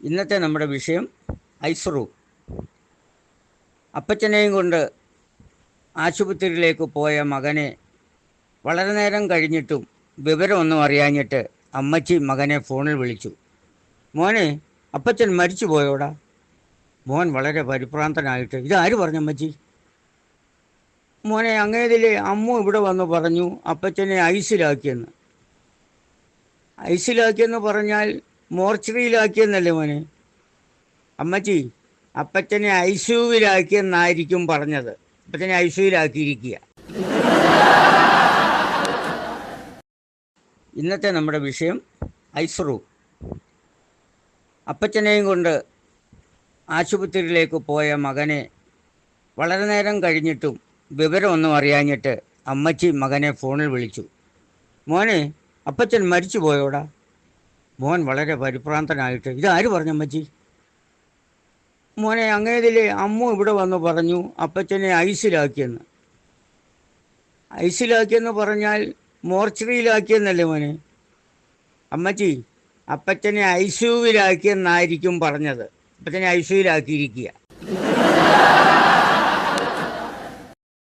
ഇന്നത്തെ നമ്മുടെ വിഷയം ഐസ് റൂം. അപ്പച്ചനെയും കൊണ്ട് ആശുപത്രിയിലേക്ക് പോയ മകനെ വളരെ നേരം കഴിഞ്ഞിട്ടും വിവരമൊന്നും അറിയാഞ്ഞിട്ട് അമ്മച്ചി മകനെ ഫോണിൽ വിളിച്ചു. മോനെ, അപ്പച്ചൻ മരിച്ചു പോയോടാ. മോൻ വളരെ പരിഭ്രാന്തനായിട്ട്, ഇതാര് പറഞ്ഞമ്മച്ചി? മോനെ, അങ്ങേതിലെ അമ്മു ഇവിടെ വന്ന് പറഞ്ഞു അപ്പച്ചനെ ഐസിലാക്കിയെന്ന്. ഐസിലാക്കിയെന്ന് പറഞ്ഞാൽ മോർച്ചറിയിലാക്കിയെന്നല്ലേ മോനെ? അമ്മച്ചി, അപ്പച്ചനെ ഐസിയുവിലാക്കിയെന്നായിരിക്കും പറഞ്ഞത്. അപ്പച്ചനെ ഐസിയുവിലാക്കിയിരിക്കുക. ഇന്നത്തെ നമ്മുടെ വിഷയം ഐസ് റൂം. അപ്പച്ചനെയും കൊണ്ട് ആശുപത്രിയിലേക്ക് പോയ മകനെ വളരെ നേരം കഴിഞ്ഞിട്ടും വിവരമൊന്നും അറിയാഞ്ഞിട്ട് അമ്മച്ചി മകനെ ഫോണിൽ വിളിച്ചു. മോനെ, അപ്പച്ചൻ മരിച്ചു പോയോടാ. മോൻ വളരെ പരിഭ്രാന്തനായിട്ട്, ഇതാര് പറഞ്ഞമ്മച്ചി? മോനെ, അങ്ങേതിലെ അമ്മു ഇവിടെ വന്ന് പറഞ്ഞു അപ്പച്ചനെ ഐസിലാക്കിയെന്ന്. ഐസിലാക്കിയെന്ന് പറഞ്ഞാൽ മോർച്ചറിയിലാക്കിയെന്നല്ലേ മോനെ? അമ്മച്ചി, അപ്പച്ചനെ ഐസിയുവിലാക്കിയെന്നായിരിക്കും പറഞ്ഞത്. അപ്പച്ചനെ ഐസിയുവിലാക്കിയിരിക്കുക.